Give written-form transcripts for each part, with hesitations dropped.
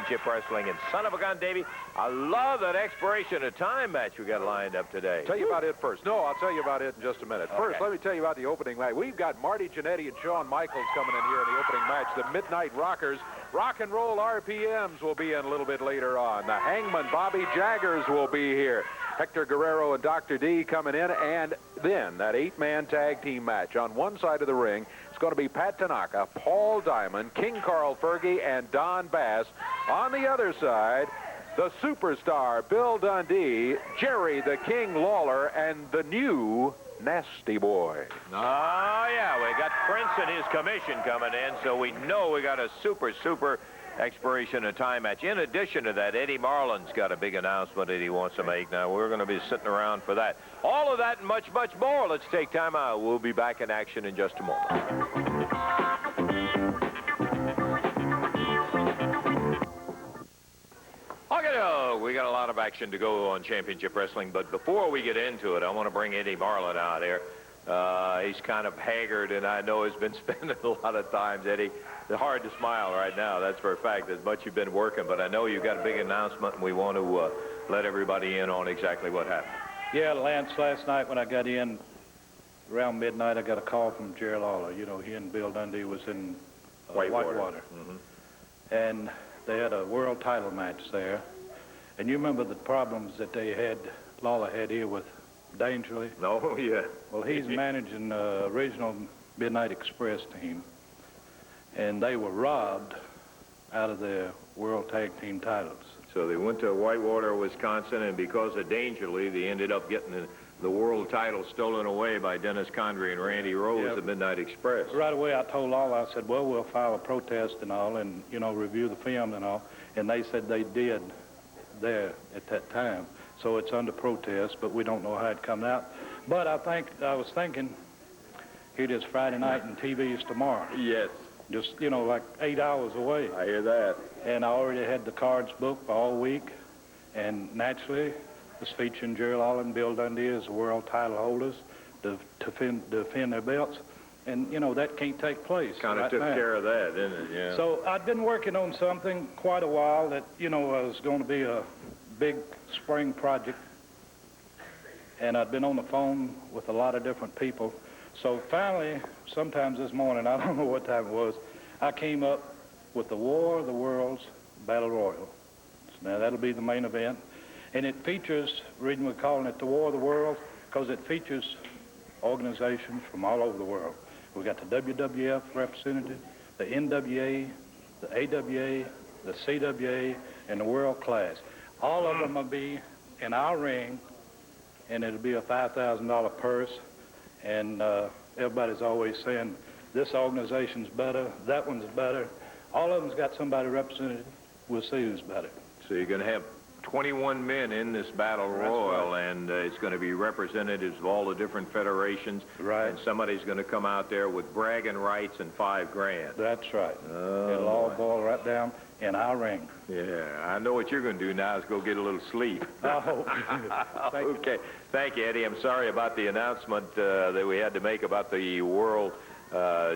Championship Wrestling and Son of a Gun, Davey. I love that expiration of time match we got lined up today. Tell you about it first. No, I'll tell you about it in just a minute. First, let me tell you about the opening match. We've got Marty Jannetty and Shawn Michaels coming in here in the opening match. The Midnight Rockers. Rock and Roll RPMs will be in a little bit later on. The Hangman Bobby Jaggers will be here. Hector Guerrero and Dr. D coming in, and then that 8-man tag team match. On one side of the ring, it's going to be Pat Tanaka, Paul Diamond, King Carl Fergie, and Don Bass. On the other side, the superstar Bill Dundee, Jerry the King Lawler, and the new Nasty Boy. Oh, yeah, we got Prince and his commission coming in, so we know we got a super expiration of time match. In addition to that, Eddie Marlin's got a big announcement that he wants to make. Now, we're going to be sitting around for that. All of that and much more. Let's take time out. We'll be back in action in just a moment. Okay, we got a lot of action to go on Championship Wrestling, but before we get into it, I want to bring Eddie Marlin out here. He's kind of haggard, and I know he's been spending a lot of times, Eddie. It's hard to smile right now, that's for a fact, as much you've been working, but I know you've got a big announcement, and we want to let everybody in on exactly what happened. Yeah, Lance, last night when I got in, around midnight, I got a call from Jerry Lawler. You know, he and Bill Dundee was in Whitewater. Mm-hmm. And they had a world title match there. And you remember the problems that they had, Lawler had here with Dangerly? No, yeah. Well, he's managing the original Midnight Express team. And they were robbed out of their World Tag Team titles. So they went to Whitewater, Wisconsin, and because of Dangerly, they ended up getting the world title stolen away by Dennis Condrey and Randy Rose at Midnight Express. Right away, I told Lawler, I said, well, we'll file a protest and all and, you know, review the film and all. And they said they did there at that time. So it's under protest, but we don't know how it comes out. But I was thinking, it is Friday night and TV's tomorrow. Yes. Just, you know, like 8 hours away. I hear that. And I already had the cards booked for all week. And naturally, it's featuring Jerry Lawler and Bill Dundee as the world title holders to defend their belts. And, you know, that can't take place. Kind of took care of that, didn't it? Yeah. So I'd been working on something quite a while that, you know, was going to be a big spring project. And I'd been on the phone with a lot of different people. So finally, sometimes this morning, I don't know what time it was, I came up with the War of the Worlds Battle Royal. Now, that'll be the main event. And it features, the reason we're calling it the War of the Worlds, because it features organizations from all over the world. We've got the WWF representative, the NWA, the AWA, the CWA, and the World Class. All of them will be in our ring, and it'll be a $5,000 purse. And everybody's always saying, this organization's better, that one's better. All of them's got somebody represented. We'll see who's better. So you're going to have 21 men in this battle royal, and it's going to be representatives of all the different federations. Right. And somebody's going to come out there with bragging rights and $5 grand. That's right. Oh, it'll all boil right down in our ring. Yeah, I know what you're going to do now is go get a little sleep. Oh, okay. Thank you, Eddie. I'm sorry about the announcement that we had to make about the World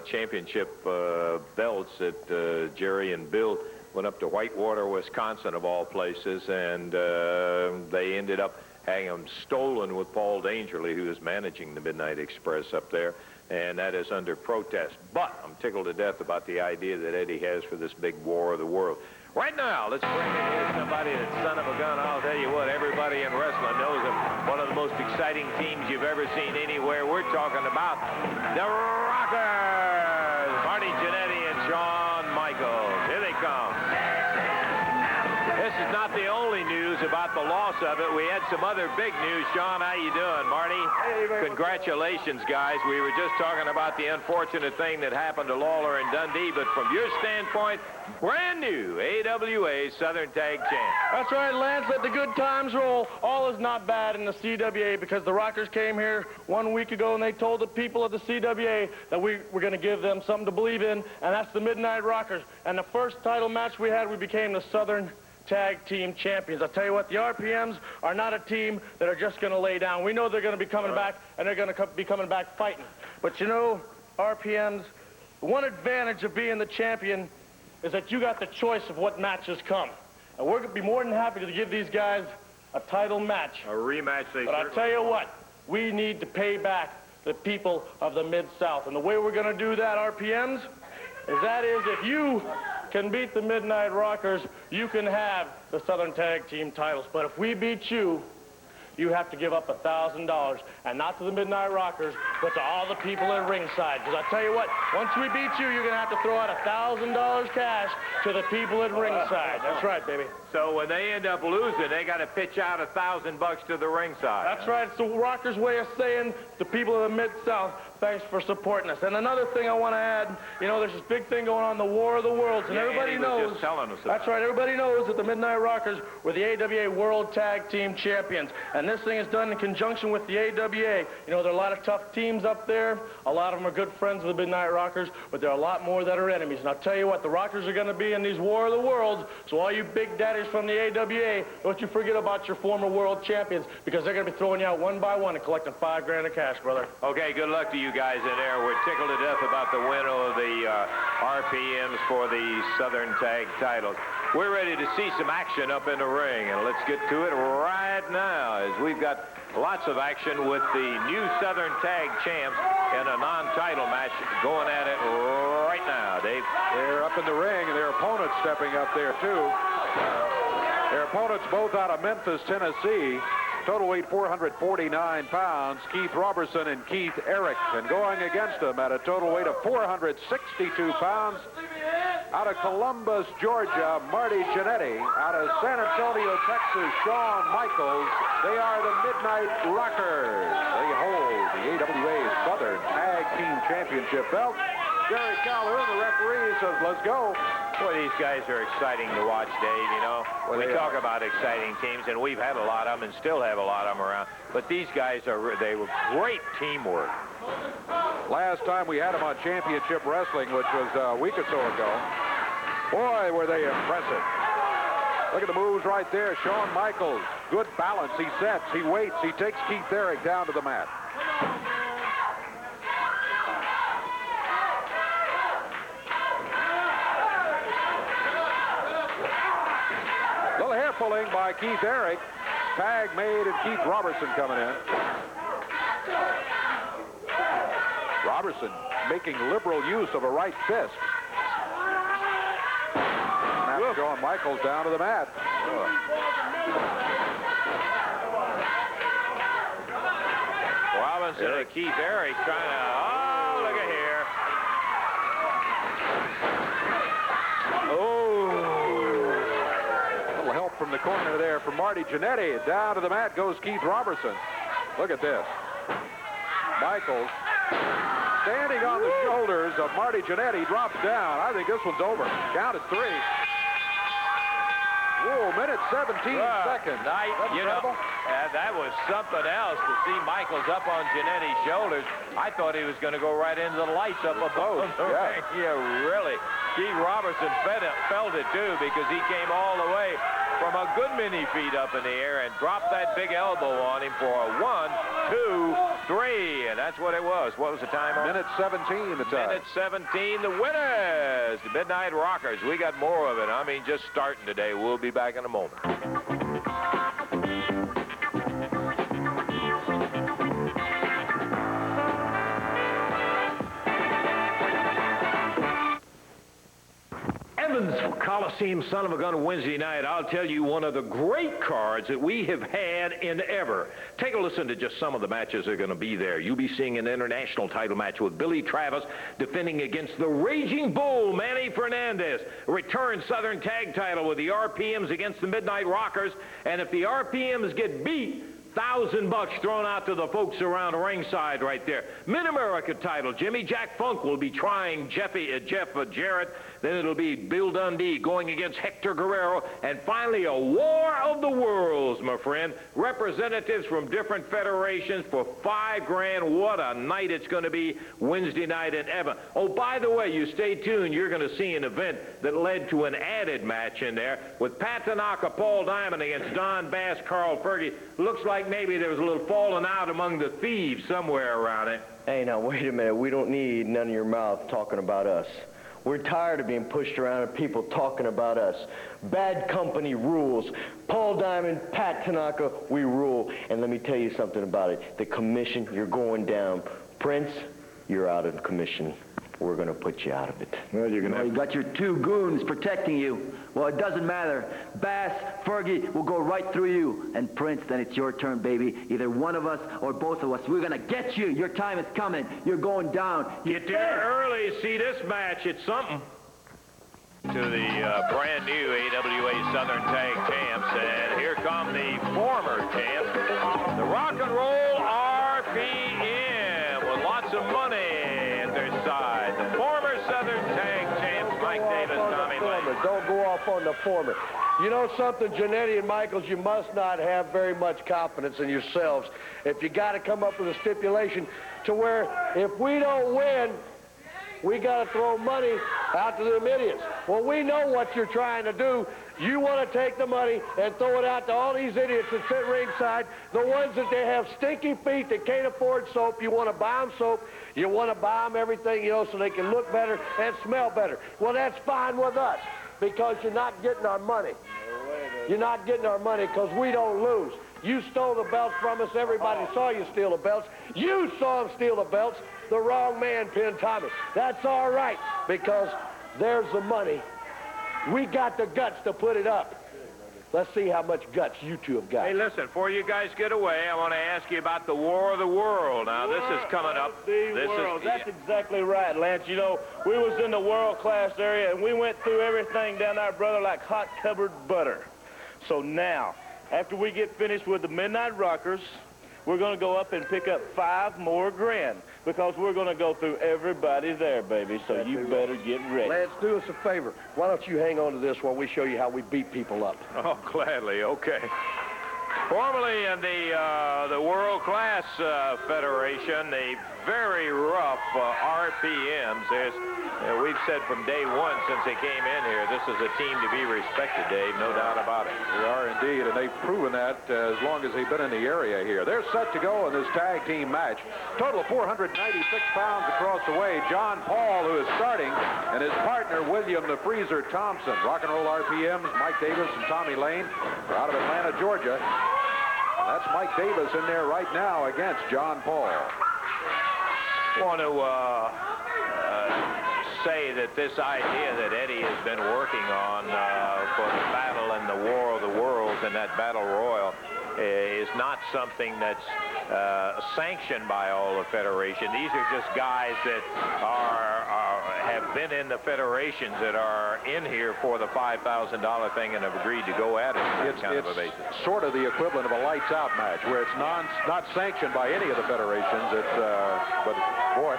Championship belts that Jerry and Bill went up to Whitewater, Wisconsin, of all places, and they ended up having them stolen with Paul Dangerly, who is managing the Midnight Express up there, and that is under protest. But I'm tickled to death about the idea that Eddie has for this big War of the World. Right now, let's bring in here somebody that's son of a gun. I'll tell you what, everybody in wrestling knows him. One of the most exciting teams you've ever seen anywhere. We're talking about the Rockers, Marty Jannetty and Shawn Michaels. Here they come. This is not the only news about the loss of it. We had some other big news. Shawn, how you doing? Marty? Hey, congratulations, guys. We were just talking about the unfortunate thing that happened to Lawler and Dundee, but from your standpoint, brand new AWA Southern Tag Champ. That's right, Lance. Let the good times roll. All is not bad in the CWA because the Rockers came here 1 week ago and they told the people of the CWA that we were going to give them something to believe in, and that's the Midnight Rockers. And the first title match we had, we became the Southern Tag Team Champions. I'll tell you what, the RPMs are not a team that are just going to lay down. We know they're going to be coming back, and they're going to be coming back fighting. But you know, RPMs, one advantage of being the champion is that you got the choice of what matches come. And we're going to be more than happy to give these guys a title match. A rematch, But I tell you what, we need to pay back the people of the Mid-South. And the way we're going to do that, RPMs, is if you can beat the Midnight Rockers, you can have the Southern Tag Team titles. But if we beat you, you have to give up $1,000, and not to the Midnight Rockers, but to all the people at ringside. Because I tell you what, once we beat you, you're going to have to throw out $1,000 cash to the people at ringside. That's right, baby. So when they end up losing, they got to pitch out $1,000 to the ringside. That's right. It's the Rockers' way of saying to people of the Mid-South, thanks for supporting us. And another thing I want to add, you know, there's this big thing going on, the War of the Worlds, and everybody knows. Just telling us about that's right. Everybody knows that the Midnight Rockers were the AWA World Tag Team Champions, and this thing is done in conjunction with the AWA. You know, there are a lot of tough teams up there. A lot of them are good friends of the Midnight Rockers, but there are a lot more that are enemies. And I'll tell you what, the Rockers are going to be in these War of the Worlds. So all you big daddies from the AWA, don't you forget about your former world champions, because they're going to be throwing you out one by one and collecting $5 grand of cash, brother. Okay, good luck to you guys in there. We're tickled to death about the win of the RPMs for the Southern Tag Titles. We're ready to see some action up in the ring, and let's get to it right now, as we've got lots of action with the new Southern Tag Champs in a non-title match going at it right now. Dave? They're up in the ring, and their opponents stepping up there, too. Their opponents both out of Memphis, Tennessee. Total weight 449 pounds, Keith Roberson and Keith Eric. And going against them at a total weight of 462 pounds, out of Columbus, Georgia, Marty Jannetty. Out of San Antonio, Texas, Shawn Michaels. They are the Midnight Rockers. They hold the AWA Southern Tag Team Championship belt. Jerry Calhoun, the referee, says, let's go. Boy, these guys are exciting to watch, Dave, you know. We talk about exciting teams, and we've had a lot of them and still have a lot of them around. But these guys, they were great teamwork. Last time we had them on Championship Wrestling, which was a week or so ago, boy, were they impressive. Look at the moves right there. Shawn Michaels, good balance. He sets, he waits, he takes Keith Eric down to the mat. Little hair pulling by Keith Eric. Tag made, and Keith Roberson coming in. Roberson making liberal use of a right fist. Now Shawn Michaels down to the mat. Robinson and Keith Eric trying to, oh, look at here. Oh. Little help from the corner there from Marty Jannetty. Down to the mat goes Keith Roberson. Look at this. Michaels standing on the shoulders of Marty Jannetty, drops down. I think this one's over. Count at 3. Whoa, minute 17 seconds. You know, that was something else to see Michaels up on Jannetty's shoulders. I thought he was going to go right into the lights up above. Yeah, really. Keith Robertson felt it, too, because he came all the way from a good many feet up in the air and dropped that big elbow on him for a 1, 2, 3, and that's what it was. What was the time? Minute 17, the time. Minute 17, the winners, the Midnight Rockers. We got more of it. I mean, just starting today. We'll be back in a moment. Evansville Coliseum, son of a gun, Wednesday night. I'll tell you, one of the great cards that we have had in ever. Take a listen to just some of the matches that are going to be there. You'll be seeing an international title match with Billy Travis defending against the Raging Bull, Manny Fernandez. A return Southern Tag title with the RPMs against the Midnight Rockers. And if the RPMs get beat, $1,000 thrown out to the folks around ringside right there. Mid-America title, Jimmy Jack Funk will be trying Jeff Jarrett. Then it'll be Bill Dundee going against Hector Guerrero. And finally, a War of the Worlds, my friend. Representatives from different federations for $5 grand. What a night it's going to be Wednesday night in Evan. Oh, by the way, you stay tuned. You're going to see an event that led to an added match in there with Pat Tanaka, Paul Diamond against Don Bass, Carl Fergie. Looks like maybe there was a little falling out among the thieves somewhere around it. Hey, now, wait a minute. We don't need none of your mouth talking about us. We're tired of being pushed around and people talking about us. Bad company rules. Paul Diamond, Pat Tanaka, we rule. And let me tell you something about it. The commission, you're going down. Prince, you're out of commission. We're going to put you out of it. Well, you got your 2 goons protecting you. Well, it doesn't matter. Bass, Fergie will go right through you. And Prince, then it's your turn, baby. Either one of us or both of us. We're going to get you. Your time is coming. You're going down. Get there early. See this match. It's something. To the brand new AWA Southern Tag Champs. And here come the former champs, the Rock and Roll RPM, with lots of money at their side. The former Southern Tag Champs, Mike Davis, Tommy Lane. Don't go off on the former. You know something, Jannetty and Michaels, you must not have very much confidence in yourselves if you got to come up with a stipulation to where if we don't win, we got to throw money out to them idiots. Well, we know what you're trying to do. You want to take the money and throw it out to all these idiots that sit ringside, the ones that they have stinky feet that can't afford soap. You want to buy them soap. You want to buy them everything, you know, so they can look better and smell better. Well, that's fine with us because you're not getting our money. You're not getting our money because we don't lose. You stole the belts from us. Everybody saw you steal the belts. You saw them steal the belts. The wrong man pinned Tommy. That's all right because there's the money. We got the guts to put it up. Let's see how much guts you two have got. Hey, listen, before you guys get away, I want to ask you about the War of the World. Now, this is coming up. That's exactly right, Lance. You know, we was in the world-class area, and we went through everything down there, brother, like hot covered butter. So now, after we get finished with the Midnight Rockers, we're going to go up and pick up 5 more grand because we're going to go through everybody there, baby, so you better get ready. Lance, do us a favor. Why don't you hang on to this while we show you how we beat people up? Oh, gladly. Okay. Formerly in the World-Class Federation, the very rough RPMs. We've said from day one since they came in here, this is a team to be respected, Dave, no doubt about it. They are indeed, and they've proven that as long as they've been in the area here. They're set to go in this tag team match. Total of 496 pounds across the way. John Paul, who is starting, and his partner, William the Freezer Thompson. Rock and Roll RPMs, Mike Davis and Tommy Lane are out of Atlanta, Georgia. That's Mike Davis in there right now against John Paul. I want to say that this idea that Eddie has been working on for the battle in the War of the Worlds and that Battle Royal is not something that's sanctioned by all the federation. These are just guys that have been in the federations that are in here for the $5,000 thing and have agreed to go at it. It's kind of a basis. Sort of the equivalent of a lights-out match, where it's not sanctioned by any of the federations. But boy,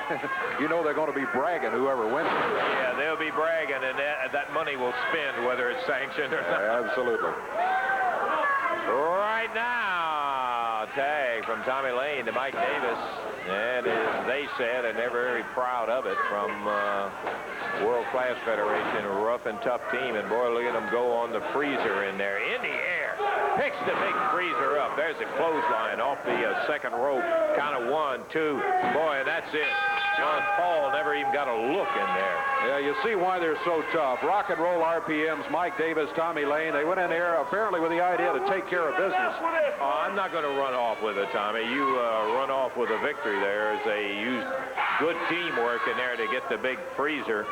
you know they're going to be bragging whoever wins it. Yeah, they'll be bragging, and that money will spend whether it's sanctioned or not. Yeah, absolutely. Right now, tag from Tommy Lane to Mike Davis. And as they said, and they're very proud of it, from World Class Federation, a rough and tough team. And boy, look at them go on the freezer in there. In the air. Picks the big freezer up. There's a clothesline off the second rope. Count of 1, 2. Boy, that's it. John Paul never even got a look in there. Yeah, you see why they're so tough. Rock and Roll RPMs, Mike Davis, Tommy Lane. They went in there apparently with the idea to take care of business. Oh, I'm not going to run off with it, Tommy. You run off with a victory there as they used good teamwork in there to get the big freezer.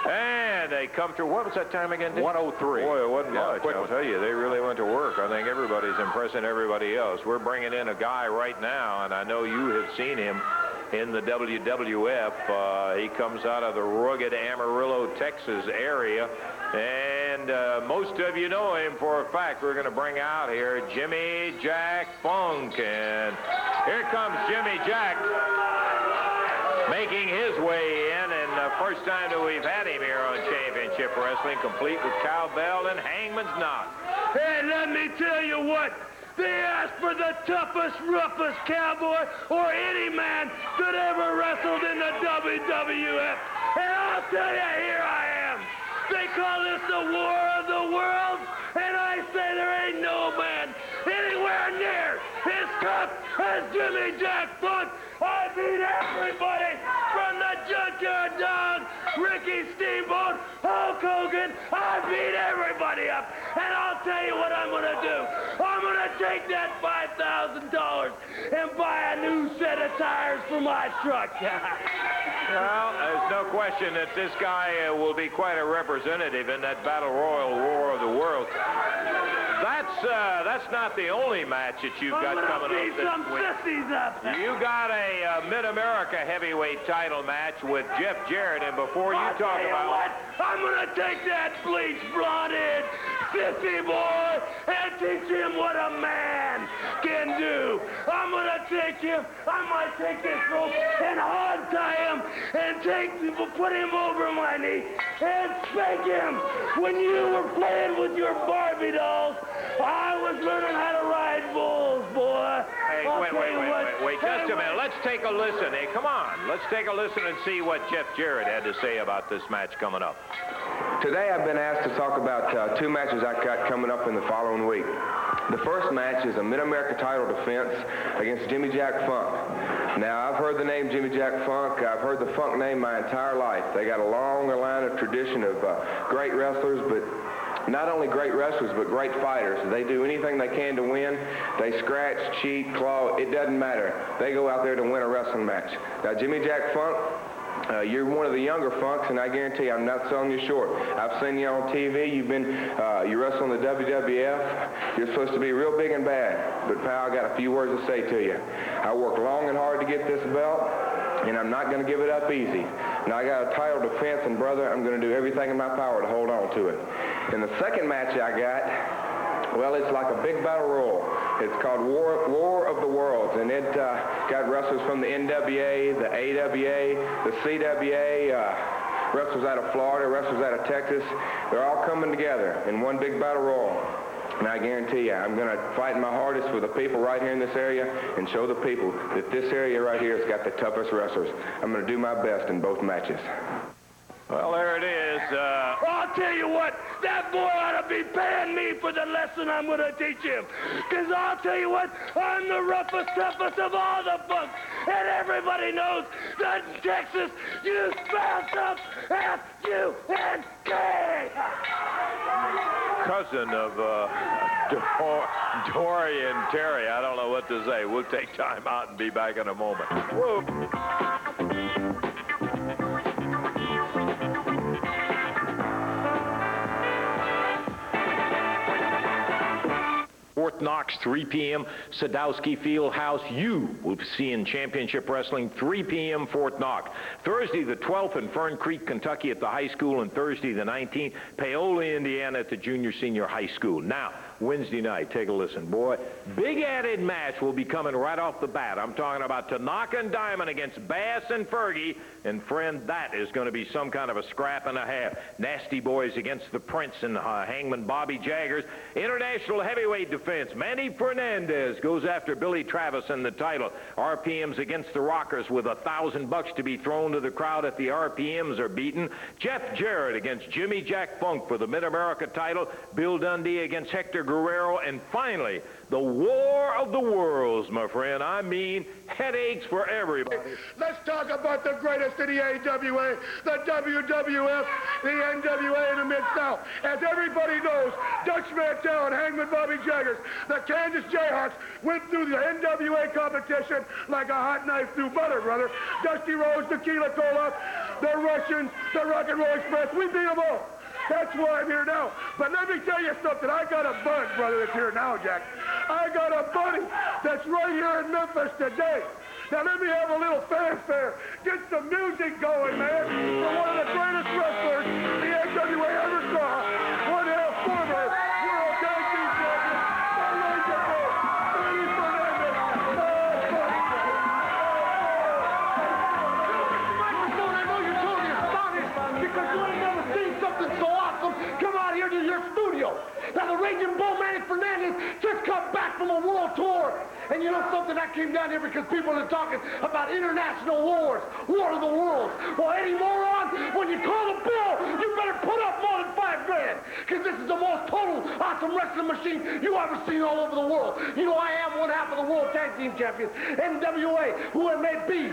And they come through. What was that time again? 103. Boy, it wasn't much. I'll tell you, they really went to work. I think everybody's impressing everybody else. We're bringing in a guy right now, and I know you have seen him in the WWF. He comes out of the rugged Amarillo, Texas area. And most of you know him for a fact. We're going to bring out here Jimmy Jack Funk. And here comes Jimmy Jack making his way in. And the first time that we've had him here on Championship Wrestling, complete with cowbell and hangman's knot. Hey, let me tell you what. They asked for the toughest, roughest cowboy or any man that ever wrestled in the WWF. And I'll tell you, here I am. They call this the War of the Worlds, and I say there ain't no man anywhere near as tough as Jimmy Jack Funk. I beat everybody from the Junkyard Dog Ricky Steamboat, Hulk Hogan. I beat everybody up. And I'll tell you what I'm going to do. I'm going to take that $5,000 and buy a new set of tires for my truck. Well, there's no question that this guy will be quite a representative in that Battle Royal War of the World. That's not the only match that you've got coming up this week. You got a Mid-America heavyweight title match with Jeff Jarrett, and before you talk about what, I'm gonna take that bleach blonde-head sissy boy and teach him what a man can do. I'm gonna take him. I might take this rope and hog tie him and put him over my knee and spank him. When you were playing with your Barbie dolls, I was learning how to ride bulls, boy. Hey, wait, just a minute. Let's take a listen. Hey, come on. Let's take a listen and see what Jeff Jarrett had to say about this match coming up. Today I've been asked to talk about two matches I've got coming up in the following week. The first match is a Mid-America title defense against Jimmy Jack Funk. Now, I've heard the name Jimmy Jack Funk. I've heard the Funk name my entire life. They got a long line of tradition of great wrestlers, but not only great wrestlers, but great fighters. They do anything they can to win. They scratch, cheat, claw. It doesn't matter. They go out there to win a wrestling match. Now, Jimmy Jack Funk, you're one of the younger Funks, and I guarantee you, I'm not selling you short. I've seen you on TV. You wrestle in the WWF. You're supposed to be real big and bad. But, pal, I got a few words to say to you. I worked long and hard to get this belt, and I'm not going to give it up easy. Now, I got a title defense, and, brother, I'm going to do everything in my power to hold on to it. And the second match I got, well, it's like a big battle royal. It's called War of the Worlds, and it got wrestlers from the NWA, the AWA, the CWA, wrestlers out of Florida, wrestlers out of Texas. They're all coming together in one big battle royal. And I guarantee you, I'm going to fight my hardest for the people right here in this area and show the people that this area right here has got the toughest wrestlers. I'm going to do my best in both matches. Well, there it is. I'll tell you what, that boy ought to be paying me for the lesson I'm going to teach him. Because I'll tell you what, I'm the roughest, toughest of all the Funks. And everybody knows that in Texas, you spell stuff F-U-N-K. Cousin of Dorian Terry. I don't know what to say. We'll take time out and be back in a moment. Whoa. Fort Knox, 3 p.m., Sadowski Fieldhouse. You will be seeing Championship Wrestling, 3 p.m., Fort Knox. Thursday the 12th in Fern Creek, Kentucky at the high school, and Thursday the 19th, Paola, Indiana at the junior-senior high school. Now, Wednesday night, take a listen, boy. Big added match will be coming right off the bat. I'm talking about Tanaka and Diamond against Bass and Fergie. And, friend, that is going to be some kind of a scrap and a half. Nasty Boys against the Prince and Hangman Bobby Jaggers. International heavyweight defense. Manny Fernandez goes after Billy Travis in the title. RPMs against the Rockers with $1,000 to be thrown to the crowd if the RPMs are beaten. Jeff Jarrett against Jimmy Jack Funk for the Mid-America title. Bill Dundee against Hector Guerrero. And finally, the War of the Worlds, my friend. I mean, headaches for everybody. Let's talk about the greatest in the AWA, the WWF, the NWA in the Mid-South. As everybody knows, Dutch Mantel and Hangman Bobby Jaggers, the Kansas Jayhawks, went through the NWA competition like a hot knife through butter, brother. Dusty Rose, Tequila Koloff, the Russians, the Rock and Roll Express, we beat them all. That's why I'm here now. But let me tell you something. I got a bud, brother, that's here now, Jack. I got a buddy that's right here in Memphis today. Now let me have a little fanfare. Get some music going, man. For one of the greatest wrestlers the AWA ever saw. One half former World Tag Team Champion, the legendary Eddie Fernandez. Microphone, I know you're totally astonished because you ain't never seen something so awesome come out here to your studio. Now, the Raging Bull Manny Fernandez just come back from a world tour. And you know something? I came down here because people are talking about international wars, War of the Worlds. Well, Eddie Marlin, when you call a bill, you better put up more than $5 grand. Because this is the most total awesome wrestling machine you ever seen all over the world. You know, I am one half of the World Tag Team Champions, NWA, who it may be.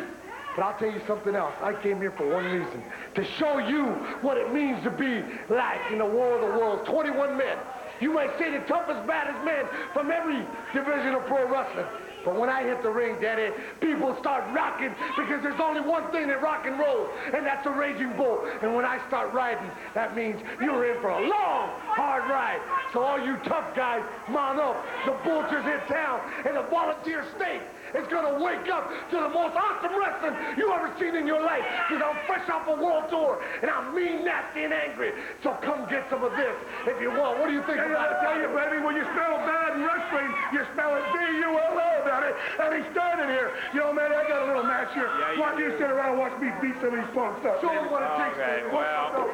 But I'll tell you something else. I came here for one reason, to show you what it means to be like in the War of the Worlds. 21 men. You might say the toughest, baddest men from every division of pro wrestling. But when I hit the ring, Daddy, people start rocking because there's only one thing that rock and rolls, and that's a raging bull. And when I start riding, that means you're in for a long, hard ride. So all you tough guys, mount up. The Vulture's in town, and the Volunteer State is going to wake up to the most awesome wrestling you ever seen in your life, because I'm fresh off a world tour, and I'm mean, nasty, and angry. So come get some of this if you want. What do you think about it? I tell you, baby, when you smell bad wrestling, you smell it B-U-L-O, Daddy. And he's standing here. You know, man, I got a little match here. Why don't you sit around and watch me beat some of these punks up? Show them what it takes. Okay, well,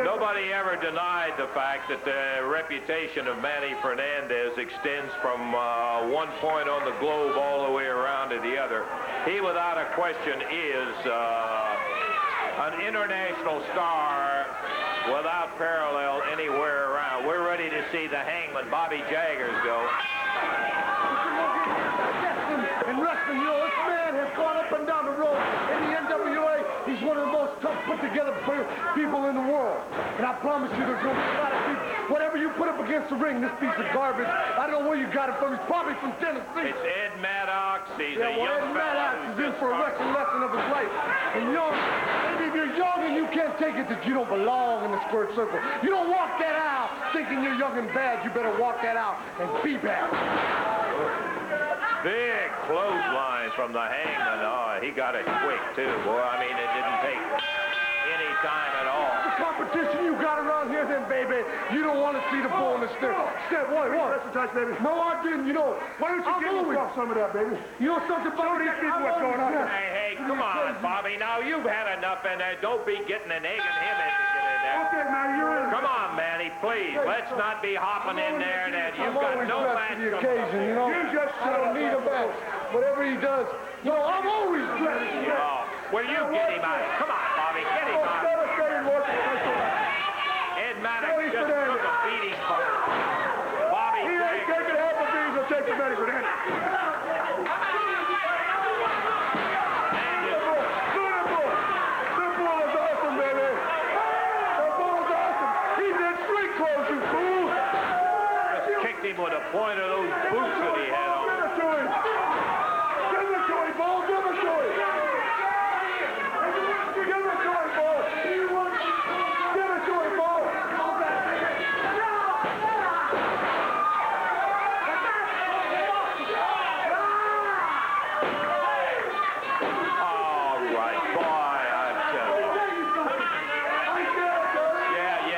nobody ever denied the fact that the reputation of Manny Fernandez extends from one point on the globe all the way around to the other. He, without a question, is an international star without parallel anywhere around. We're ready to see the Hangman, Bobby Jaggers, go. And wrestling, you know, this man has gone up and down the road in the NWA. He's one of the most tough, put-together people in the world. And I promise you, there's going to be a lot of people. Whatever you put up against the ring, this piece of garbage, I don't know where you got it from. He's probably from Tennessee. It's Ed Maddox. He's a well, young Ed Maddox is in for a wrestling lesson of his life. And young, maybe if you're young and you can't take it that you don't belong in the squared circle. You don't walk that out thinking you're young and bad. You better walk that out and be bad. Big clotheslines from the Hangman. Oh, he got it quick, too. Boy, I mean, it didn't take any time at all. The competition you got around here, then, baby, you don't want to see the bull in the step. What? That's a touch, baby. No, I didn't. You know, Why don't you give yourself some of that, baby? You know something about these people what's going on. Hey, come on, Bobby. Now, you've had enough in there. Don't be getting an egg and him in to get in there. Okay, man, you're in. Come on, Manny, please. Let's not be hopping in there. That you've got no match. The occasion, you know. I don't need a match. Whatever he does, you know, I'm always dressed. Oh, well, you get him out. Come on, Bobby, get him out. Ed Maddox just took a beating for Bobby. He ain't taking half of these. He'll take the money for that. The bull is awesome, baby. The bull is awesome. He's in street clothes, you fool. Just kicked him with a point of those boots that he had on. Give it to him. Give it to him, Bull. Give it to him. Give it to him, Bull. Give it to him, Bull. All right, boy, I tell you. Yeah.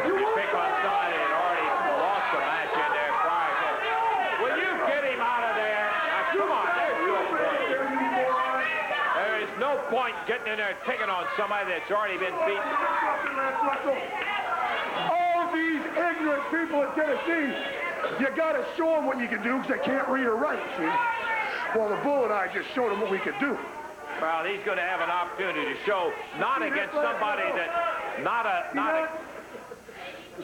You pick on somebody that already lost a match in there prior to. Will you get him out of there? Now, come on, there's no point. There is no point getting in there picking on somebody that's already been beaten. All these ignorant people in Tennessee, you got to show them what you can do because they can't read or write, see? Well, the Bull and I just showed them what we could do. Well, he's going to have an opportunity to show, not against somebody that,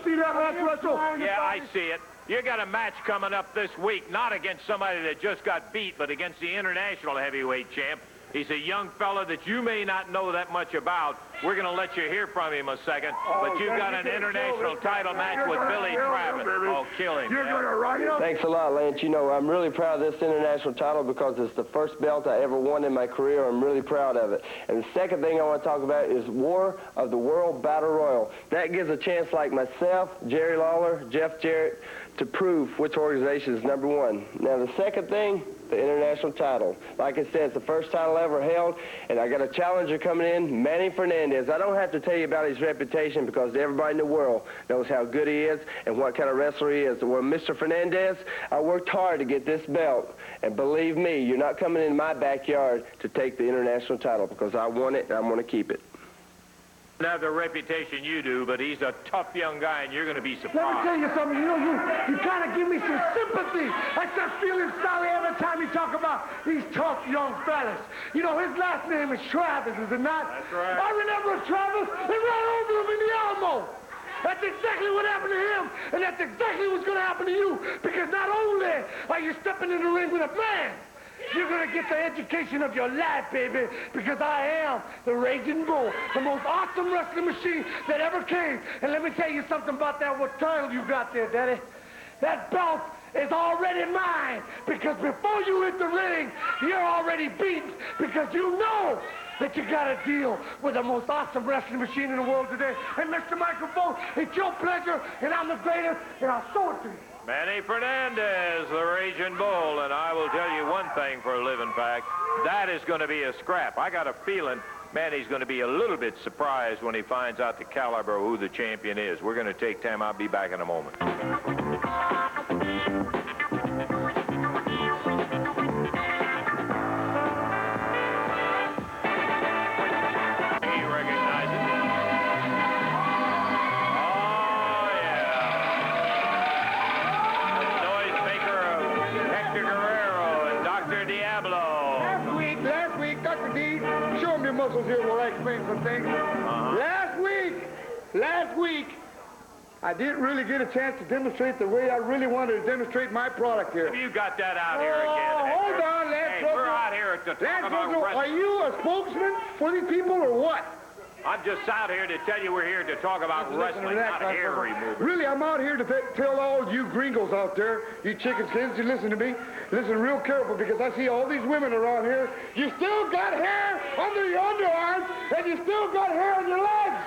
See that match, Russell? Yeah, I see it. You got a match coming up this week, not against somebody that just got beat, but against the international heavyweight champ. He's a young fella that you may not know that much about. We're going to let you hear from him a second, but you've got an international title match with Billy Travis. Oh, kill him. You're going to ride him? Thanks a lot, Lance. You know, I'm really proud of this international title because it's the first belt I ever won in my career. I'm really proud of it. And the second thing I want to talk about is War of the World Battle Royal. That gives a chance like myself, Jerry Lawler, Jeff Jarrett, to prove which organization is number one. Now, the second thing, the international title. Like I said, it's the first title ever held, and I got a challenger coming in, Manny Fernandez. I don't have to tell you about his reputation because everybody in the world knows how good he is and what kind of wrestler he is. Well, Mr. Fernandez, I worked hard to get this belt, and believe me, you're not coming in my backyard to take the international title because I want it and I'm going to keep it. Have the reputation you do, but he's a tough young guy, and you're going to be surprised. Let me tell you something. You know, you kind of give me some sympathy. I start feeling sorry every time you talk about these tough young fellas. You know, his last name is Travis, is it not? That's right. I remember Travis. They ran over him in the Alamo. That's exactly what happened to him, and that's exactly what's going to happen to you, because not only are you stepping in the ring with a man, You're going to get the education of your life, baby, because I am the Raging Bull, the most awesome wrestling machine that ever came. And let me tell you something about that, what title you got there, Daddy. That belt is already mine, because before you hit the ring, you're already beaten, because you know that you got to deal with the most awesome wrestling machine in the world today. And Mr. Microphone, it's your pleasure, and I'm the greatest, and I'll show it to you. Manny Fernandez, the Raging Bull, and I will tell you one thing for a living fact. That is going to be a scrap. I got a feeling Manny's going to be a little bit surprised when he finds out the caliber of who the champion is. We're going to take time. I'll be back in a moment. Muscles here while I explain some things. Last week, I didn't really get a chance to demonstrate the way I really wanted to demonstrate my product here. Have you got that out here again? Hold on, Lance Russell. We're out here to talk about wrestling. Are you a spokesman for these people or what? I'm just out here to tell you we're here to talk about wrestling, not hair removal. Really, I'm out here to tell all you gringos out there, you chicken skins, you listen to me. Listen real careful, because I see all these women around here. You still got hair under your underarms, and you still got hair on your legs.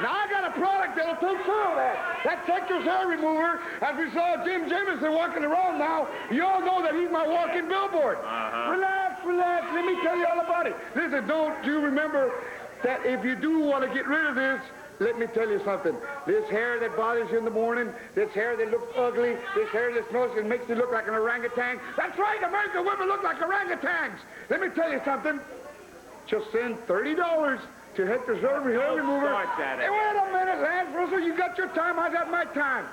Now, I got a product that'll take care of that. That's Hector's hair remover. As we saw Jim Jamison walking around now, you all know that he's my walking billboard. Relax, relax. Let me tell you all about it. Listen, don't you remember that if you do want to get rid of this, let me tell you something. This hair that bothers you in the morning, this hair that looks ugly, this hair that smells and makes you look like an orangutan. That's right, American women look like orangutans. Let me tell you something. Just send $30 to Hector's hair remover. Hey, wait a minute, Lance Russell. You got your time, I got my time.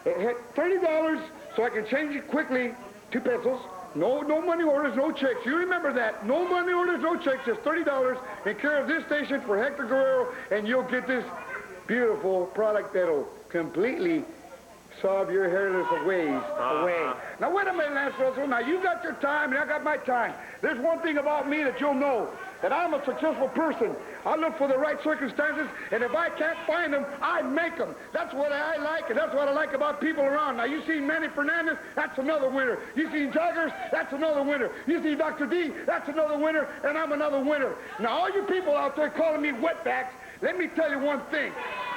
$30 so I can change it quickly. 2 pesos. No money orders, no checks. You remember that. No money orders, no checks. Just $30 in care of this station for Hector Guerrero, and you'll get this beautiful product that'll completely solve your hairless away. Now, wait a minute, Lance Russell. Now, you got your time, and I got my time. There's one thing about me that you'll know, that I'm a successful person. I look for the right circumstances, and if I can't find them, I make them. That's what I like, and that's what I like about people around. Now, you see Manny Fernandez, that's another winner. You see Jaggers, that's another winner. You see Dr. D, that's another winner, and I'm another winner. Now, all you people out there calling me wetbacks, let me tell you one thing.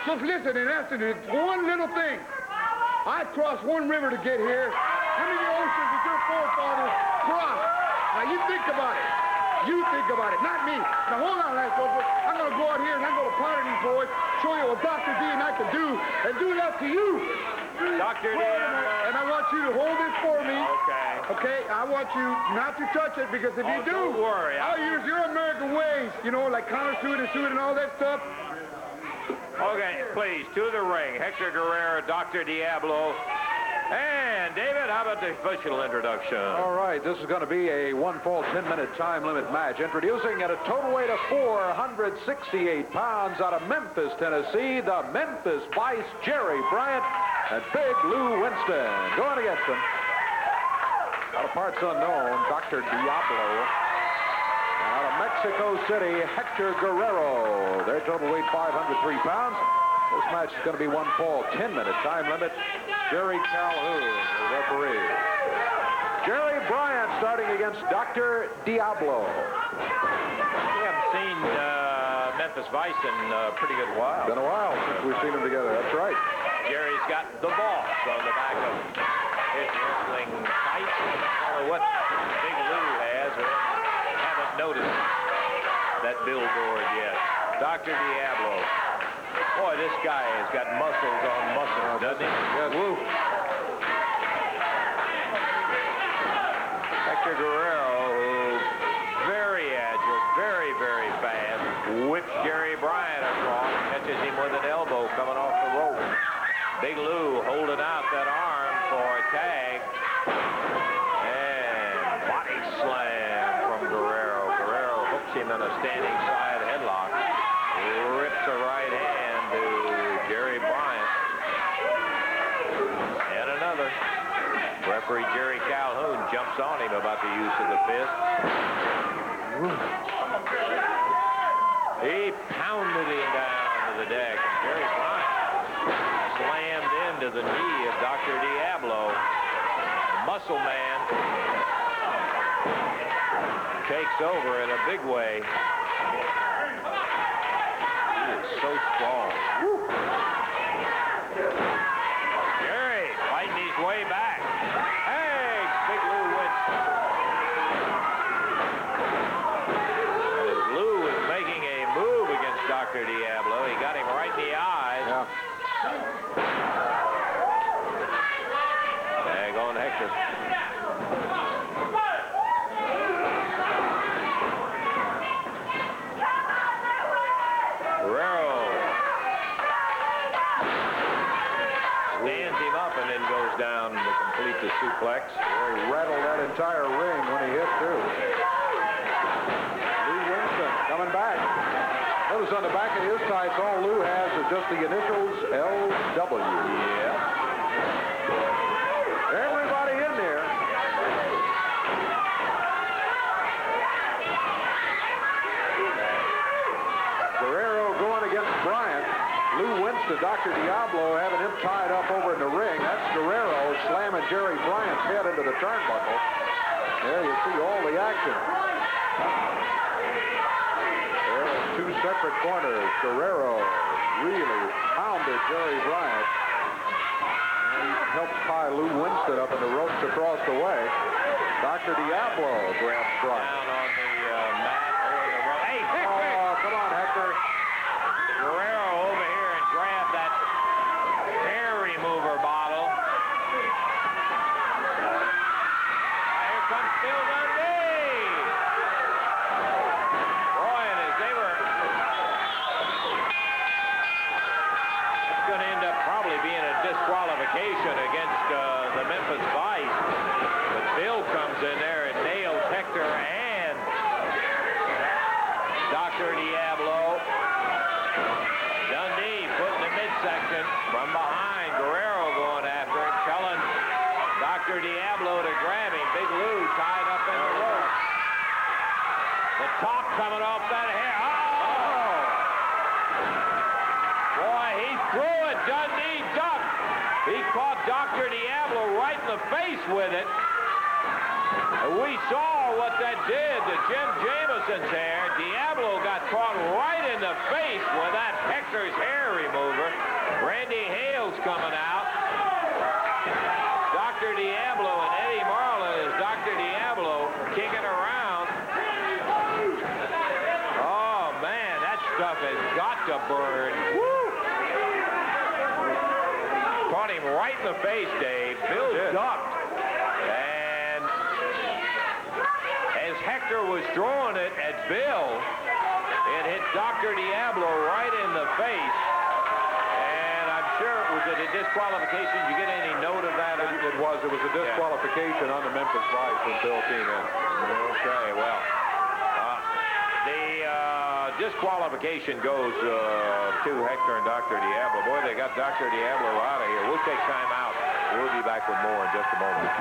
Just listen and answer this one little thing. I crossed one river to get here. How many oceans did your forefathers cross? Now, you think about it. You think about it, not me. Now, hold on, Lance Russell. I'm going to go out here and I'm going to powder these boys, show you what Dr. D and I can do, and do that to you. Dr. D. And I want you to hold it for me. Okay. Okay, I want you not to touch it, because if you do, don't worry. I'll use your American ways, you know, like countersuit and all that stuff. Okay, please, to the ring. Hector Guerrero, Dr. Diablo. And, David, how about the official introduction? All right, this is going to be a 1-fall 10-minute time limit match. Introducing at a total weight of 468 pounds out of Memphis, Tennessee, the Memphis Vice, Jerry Bryant and Big Lou Winston. Going against them, out of parts unknown, Dr. Diablo. Out of Mexico City, Hector Guerrero. Their total weight 503 pounds. This match is going to be 1-fall 10-minute time limit. Jerry Calhoun, the referee. Jerry Bryant starting against Dr. Diablo. We haven't seen Memphis Vice in a pretty good while. Been a while since we've seen them together. That's right. Jerry's got the boss on the back of his wrestling tights. I don't know what Big Lou has, or haven't noticed that billboard yet. Dr. Diablo. Boy, this guy has got muscles on muscles, doesn't he? Yes. Woo. Hector Guerrero, who very agile, very, very fast, whips Jerry Bryant across, catches him with an elbow coming off the rope. Big Lou holding out that arm for a tag. And body slam from Guerrero. Guerrero hooks him in a standing side headlock. Rips a right hand to Jerry Bryant. And another. Referee Jerry Calhoun jumps on him about the use of the fist. He pounded him down to the deck, and Jerry Bryant slammed into the knee of Dr. Diablo. The muscle man takes over in a big way. He is so strong. Jerry fighting his way back. Hey, Big Lou Winston. And as Lou was making a move against Dr. Diablo, he got him right in the eyes. Yeah. There going Hector. Stands him up and then goes down to complete the suplex. He rattled that entire ring when he hit, too. Lou Winston coming back. Notice on the back of his tights, all Lou has is just the initials LW. Yeah. Everybody in there. Guerrero going against Bryant. Lou Winston, Dr. Diablo having him tied up over in the ring. That's Guerrero slamming Jerry Bryant's head into the turnbuckle. There you see all the action. There in two separate corners. Guerrero really pounded Jerry Bryant. And he helps tie Lou Winston up in the ropes across the way. Dr. Diablo grabs Bryant. Down on the mat. Hey, Hector! Oh, come on, Hector. Guerrero over here and grabbed that hair remover bottle. Here comes Bill Dundee. Boy, and as they were... It's going to end up probably being a disqualification against the Memphis Vice. But Bill comes in there and nails Hector and Dr. Diablo. Dundee put in the midsection from behind. Guerrero going after him, telling Dr. Diablo to grab him. Big Lou tied up in the rope. The top coming off that hair. Oh! Boy, he threw it. Dundee ducked. He caught Dr. Diablo right in the face with it. We saw what that did to Jim Jamison's hair. Diablo got caught right in the face with that Hector's hair remover. Randy Hale's coming out. Dr. Diablo and Eddie Marlin is Dr. Diablo kicking around. Oh, man, that stuff has got to burn. Woo! Caught him right in the face, Dave. Bill ducked. And as Hector was throwing it at Bill, it hit Dr. Diablo right in the face. And I'm sure, was it a disqualification? Did you get any note of that? It was a disqualification on the Memphis Vice when Bill came in. Okay, well, the disqualification goes to Hector and Dr. Diablo. Boy, they got Dr. Diablo out of here. We'll take time out. We'll be back with more in just a moment.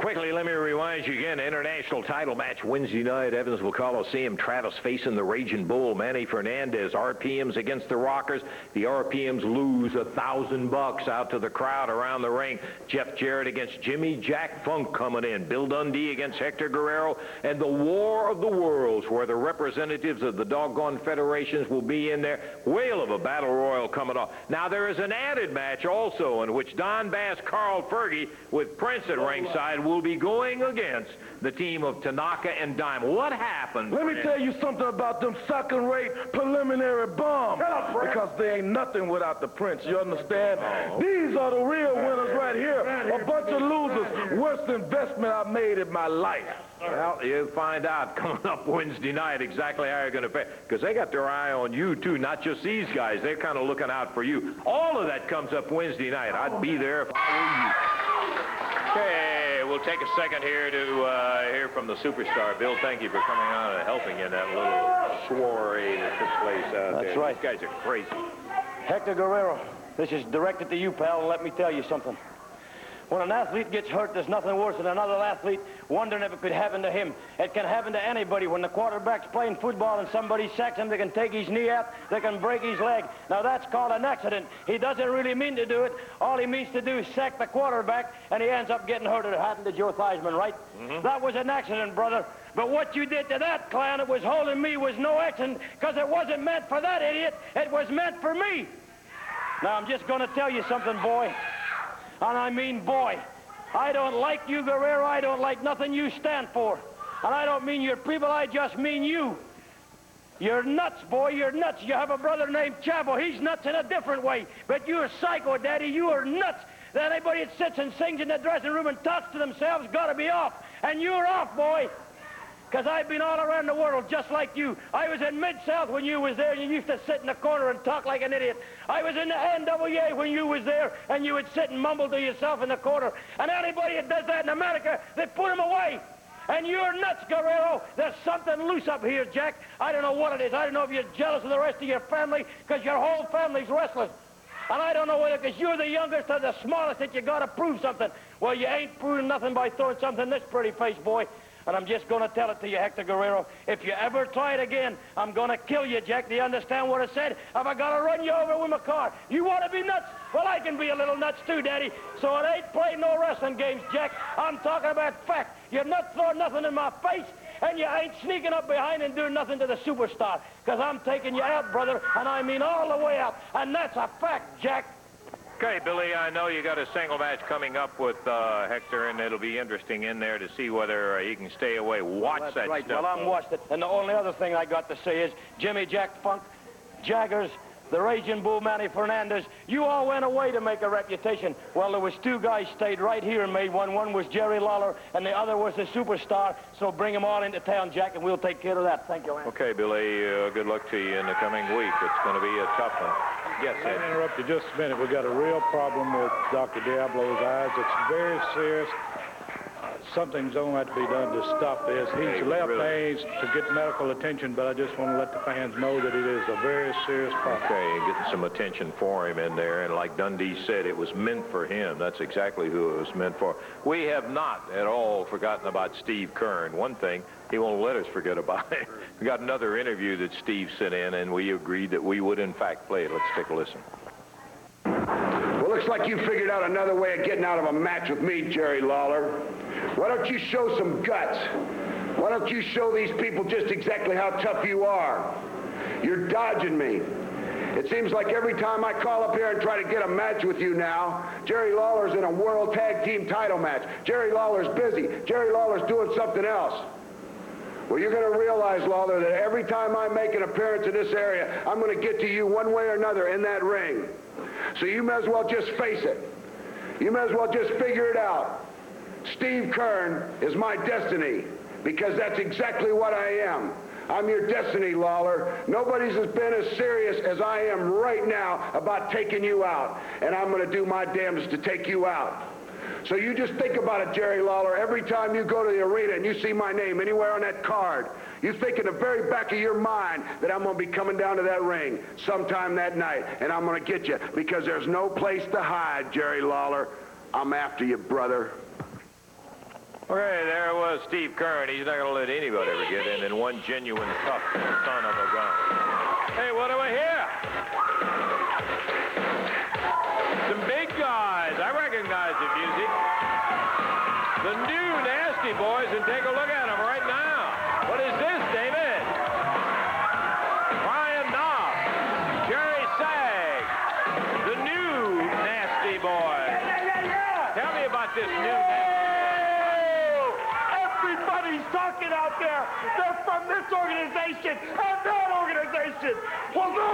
Quickly, let me remind you again, international title match Wednesday night, Evansville Coliseum. Travis facing the Raging Bull, Manny Fernandez. RPMs against the Rockers. The RPMs lose $1,000 out to the crowd around the ring. Jeff Jarrett against Jimmy Jack Funk coming in. Bill Dundee against Hector Guerrero. And the War of the Worlds, where the representatives of the doggone federations will be in there. Whale of a battle royal coming off. Now, there is an added match also in which Don Bass, Carl Fergie with Prince at ringside will be going against the team of Tanaka and Diamond. What happened? Let me tell you something about them second-rate preliminary bombs. Because they ain't nothing without the Prince, you understand? These are the real winners right here. A bunch of losers. Worst investment I've made in my life. Well, you'll find out coming up Wednesday night exactly how you're going to fare. Because they got their eye on you, too, not just these guys. They're kind of looking out for you. All of that comes up Wednesday night. I'd be there if I were you. Okay, we'll we'll take a second here to hear from the superstar. Bill, thank you for coming on and helping in that little soiree that took place out there. That's right. These guys are crazy. Hector Guerrero, this is directed to you, pal, and let me tell you something. When an athlete gets hurt, there's nothing worse than another athlete wondering if it could happen to him. It can happen to anybody. When the quarterback's playing football and somebody sacks him, they can take his knee out, they can break his leg. Now, that's called an accident. He doesn't really mean to do it. All he means to do is sack the quarterback, and he ends up getting hurt. It happened to Joe Theismann, right? That was an accident, brother. But what you did to that clown that was holding me was no accident, because it wasn't meant for that idiot. It was meant for me. Now, I'm just going to tell you something, boy. And I mean, boy, I don't like you, Guerrero. I don't like nothing you stand for. And I don't mean your people, I just mean you. You're nuts, boy, you're nuts. You have a brother named Chavo. He's nuts in a different way. But you're psycho, Daddy. You are nuts. That anybody that sits and sings in the dressing room and talks to themselves got to be off. And you're off, boy. Because I've been all around the world just like you. I was in Mid-South when you was there, and you used to sit in the corner and talk like an idiot. I was in the AWA when you was there, and you would sit and mumble to yourself in the corner. And anybody that does that in America, they put him away. And you're nuts, Guerrero. There's something loose up here, Jack. I don't know what it is. I don't know if you're jealous of the rest of your family, because your whole family's restless. And I don't know whether because you're the youngest or the smallest that you got to prove something. Well, you ain't proving nothing by throwing something in this pretty face, boy. And I'm just going to tell it to you, Hector Guerrero. If you ever try it again, I'm going to kill you, Jack. Do you understand what I said? Have I got to run you over with my car? You want to be nuts? Well, I can be a little nuts too, Daddy. So it ain't playing no wrestling games, Jack. I'm talking about fact. You're not throwing nothing in my face, and you ain't sneaking up behind and doing nothing to the superstar. Because I'm taking you out, brother, and I mean all the way out. And that's a fact, Jack. Okay, Billy, I know you got a single match coming up with Hector, and it'll be interesting in there to see whether he can stay away. Watch That's that right. stuff. Well, I'm watched it. And the only other thing I got to say is Jimmy Jack Funk, Jaggers, the Raging Bull Manny Fernandez, you all went away to make a reputation. Well, there was two guys stayed right here and made one. One was Jerry Lawler, and the other was the superstar. So bring them all into town, Jack, and we'll take care of that. Thank you, man. Okay, Billy, good luck to you in the coming week. It's going to be a tough one. Yes, Let Ed. me interrupt you just a minute. We've got a real problem with Dr. Diablo's eyes. It's very serious. Something's going to have to be done to stop this. He's left A's to get medical attention, but I just want to let the fans know that it is a very serious problem. Okay, getting some attention for him in there. And like Dundee said, it was meant for him. That's exactly who it was meant for. We have not at all forgotten about Steve Kern. One thing, he won't let us forget about it. We got another interview that Steve sent in, and we agreed that we would, in fact, play it. Let's take a listen. Well, looks like you figured out another way of getting out of a match with me, Jerry Lawler. Why don't you show some guts? Why don't you show these people just exactly how tough you are? You're dodging me. It seems like every time I call up here and try to get a match with you now, Jerry Lawler's in a World Tag Team title match. Jerry Lawler's busy. Jerry Lawler's doing something else. Well, you're going to realize, Lawler, that every time I make an appearance in this area, I'm going to get to you one way or another in that ring. So you may as well just face it. You may as well just figure it out. Steve Kern is my destiny, because that's exactly what I am. I'm your destiny, Lawler. Nobody's has been as serious as I am right now about taking you out, and I'm going to do my damnedest to take you out. So you just think about it, Jerry Lawler. Every time you go to the arena and you see my name anywhere on that card, you think in the very back of your mind that I'm going to be coming down to that ring sometime that night, and I'm going to get you, because there's no place to hide, Jerry Lawler. I'm after you, brother. Okay, there was Steve Kern. He's not going to let anybody ever get in, and one genuine tough son of a gun. Hey, what do I hear? Some big guys. I recognize the music. The new Nasty Boys, and take a look at them right now. What is this, David? Brian Knopf, Jerry Sag, the new Nasty Boys. Tell me about this new Nasty. Everybody's talking out there. They're from this organization and that organization. Well, no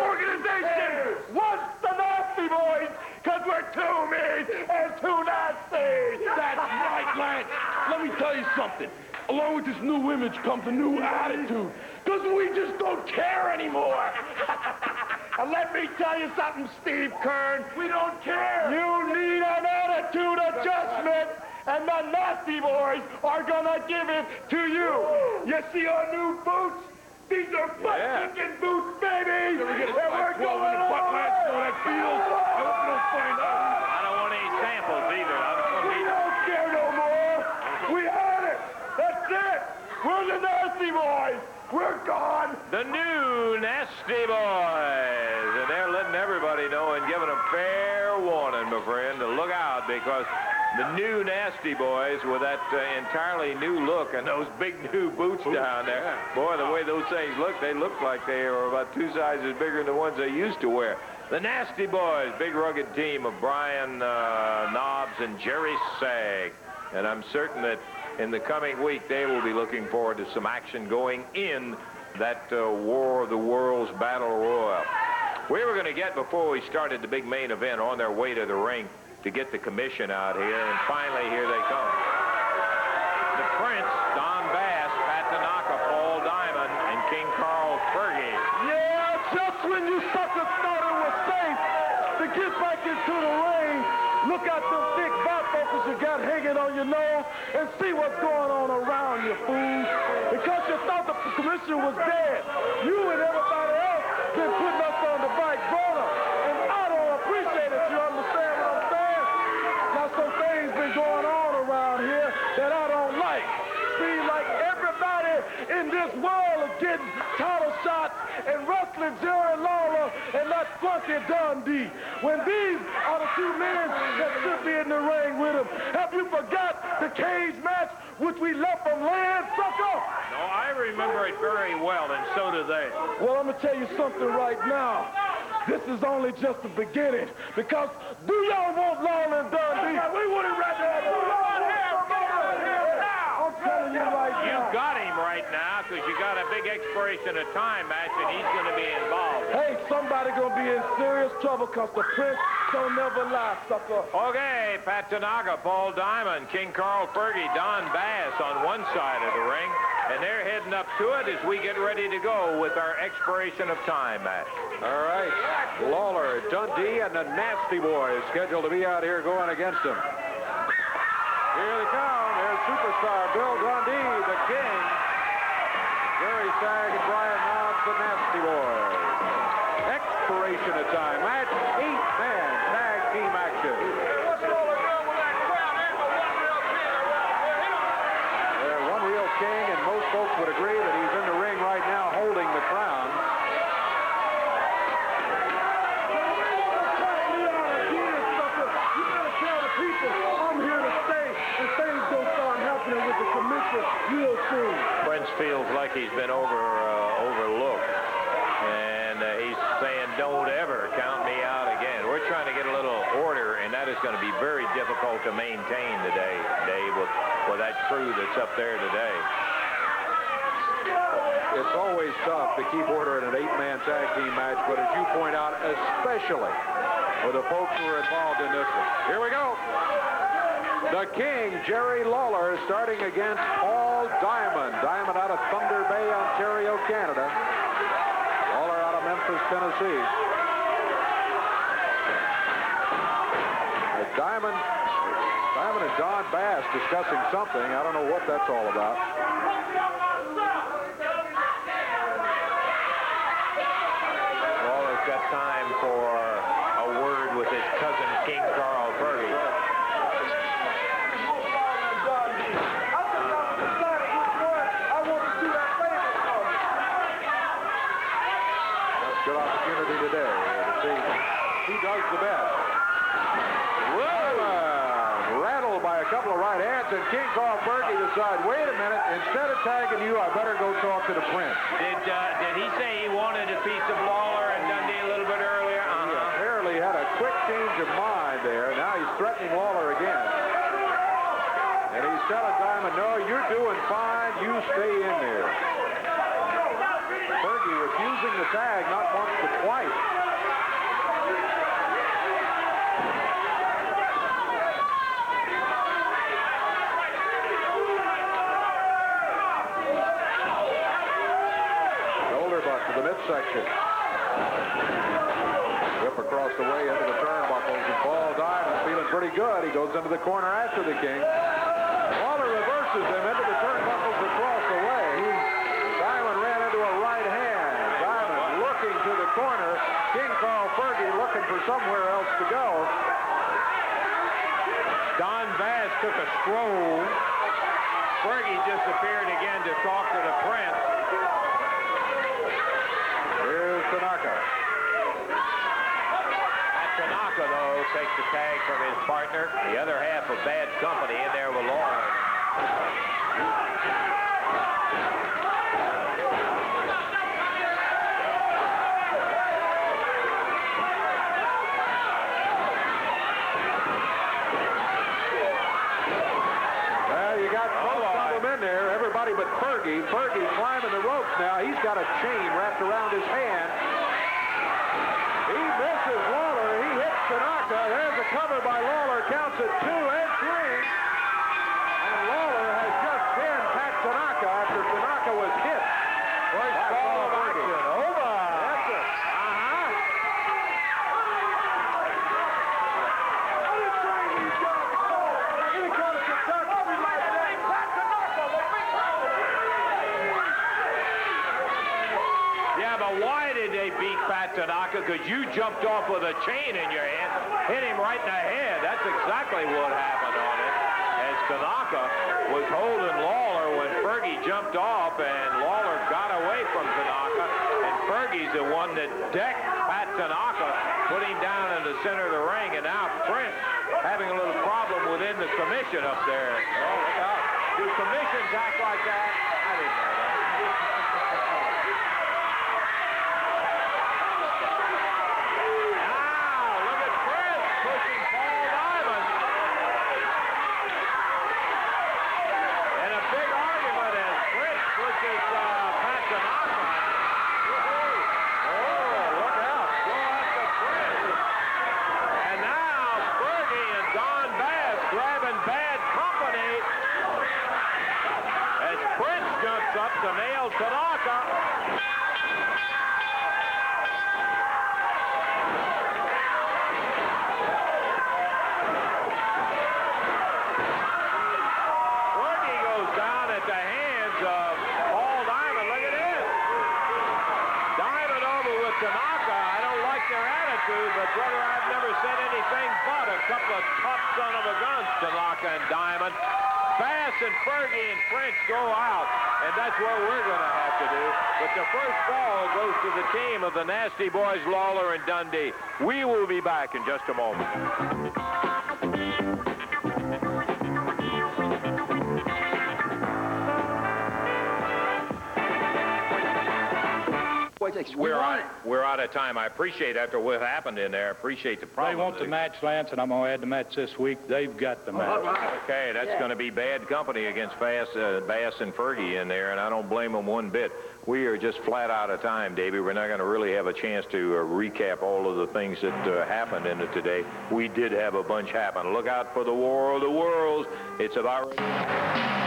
organization wants the Nasty Boys, because we're too mean and too nasty. That's right, Lance. Let me tell you something. Along with this new image comes a new attitude, because we just don't care anymore. And let me tell you something, Steve Kern. We don't care. You need an attitude adjustment. and the Nasty Boys are gonna give it to you. You see our new boots? These are butt-kicking boots, baby! And we're going on! that feels. I hope you don't find out. I don't want any samples either. We don't care no more! We had it! That's it! We're the Nasty Boys! We're gone! The new Nasty Boys. And they're letting everybody know and giving them fair warning, my friend, to look out, because the new Nasty Boys with that entirely new look and those big new boots down there. Boy, the way those things look, they look like they are about 2 sizes bigger than the ones they used to wear. The Nasty Boys, big rugged team of Brian Knobs and Jerry Sagg. And I'm certain that in the coming week, they will be looking forward to some action going in that War of the Worlds Battle Royal. We were going to get, before we started the big main event, on their way to the ring to get the commission out here, and finally, here they come. The Prince, Don Bass, Pat Tanaka, Paul Diamond, and King Carl Fergie. Yeah, just when you suckers thought it was safe to get back into the ring, look at them thick bifocals you got hanging on your nose and see what's going on around you, fools. Because you thought the commission was dead. You and everybody else been putting us on the back burner. And I don't appreciate it, you understand what I'm saying? Now some things been going on around here that I don't like. See, like everybody in this world is getting title shots and wrestling Jerry Lawler and that funky Dundee. When these are the 2 men that should be in the ring with him. Have you forgot the cage match which we left from land, sucker? No, I remember it very well, and so do they. Well, I'm going to tell you something right now. This is only just the beginning. Because do y'all want Lawler and Dundee? We want it right now. I'm telling you right now. You got him right now because you got a big expiration of time match, and he's going to be involved. Hey, somebody going to be in serious trouble because the Prince don't never lie, sucker. Okay, Pat Tanaka, Paul Diamond, King Carl Fergie, Don Bass on one side of the ring, and they're heading up to it as we get ready to go with our expiration of time match. All right, Lawler, Dundee, and the Nasty Boys scheduled to be out here going against him. Here they come. There's superstar Bill Dundee, the King. Jerry Sagg and Brian Knobs, the Nasty Boys. Expiration of time match, 8-man tag team action. There's one real king, and most folks would agree that he's in the ring right now holding the crown. Prince feels like he's been overlooked, and he's saying, don't ever count me out again. We're trying to get a little order, and that is going to be very difficult to maintain today, Dave, with that crew that's up there today. It's always tough to keep order in an 8-man tag team match, but as you point out, especially with the folks who are involved in this one. Here we go. The King, Jerry Lawler, starting against Paul Diamond. Diamond out of Thunder Bay, Ontario, Canada. Lawler out of Memphis, Tennessee. Diamond and Don Bass discussing something. I don't know what that's all about. Lawler's got time for a word with his cousin, King Carl Fergie. Good opportunity today to see who does the best. Rattled by a couple of right hands, and King Carl Fergie decides, wait a minute, instead of tagging you, I better go talk to the Prince. Did he say he wanted a piece of Lawler and Dundee a little bit earlier? He apparently had a quick change of mind there. Now he's threatening Lawler again. And he's telling Diamond, no, you're doing fine. You stay in there. Fergie refusing the tag not once but twice. Shoulder butt to the midsection. Whip across the way into the turnbuckles, and Paul Diamond feeling pretty good. He goes into the corner after the King. Lawler reverses him into the turnbuckles across the way. Diamond ran into a right hand. Diamond looking to the corner. King Carl Fergie looking for somewhere else to go. Don Bass took a stroll. Fergie disappeared again to talk to the Prince. Here's Tanaka. Tanaka, though, takes the tag from his partner. The other half of Bad Company in there with Lawler. You got most of them in there, everybody but Fergie. Fergie climbing the ropes now. He's got a chain wrapped around his hand. He misses Lawler. He hits Tanaka. There's a cover by Lawler. Counts at 2 and 3. And Lawler has just pinned Pat Tanaka after Tanaka was hit. First ball of action. Over. That's it. Yeah, but why did they beat Pat Tanaka? Because you jumped off with a chain in your hand, hit him right in the head. That's exactly what happened on it. As Tanaka was holding Lawler when Fergie jumped off, and Lawler got away from Tanaka, and Fergie's the one that decked Pat Tanaka, put him down in the center of the ring, and now Prince having a little problem within the commission up there. Oh, look out. Do commissions act like that? I didn't know that. Up to nail Tanaka. Fergie goes down at the hands of Paul Diamond. Look at this. Diamond over with Tanaka. I don't like their attitude, but brother, I've never said anything but a couple of tough son of a guns, Tanaka and Diamond. Bass and Fergie and Prince go out, and that's what we're going to have to do. But the first ball goes to the team of the Nasty Boys, Lawler and Dundee. We will be back in just a moment. We're out of time. I appreciate after what happened in there. I appreciate the problem. They want the match, Lance, and I'm going to add the match this week. They've got the match. Okay, that's going to be Bad Company against Bass and Fergie in there, and I don't blame them one bit. We are just flat out of time, Davey. We're not going to really have a chance to recap all of the things that happened in it today. We did have a bunch happen. Look out for the War of the Worlds. It's about ready.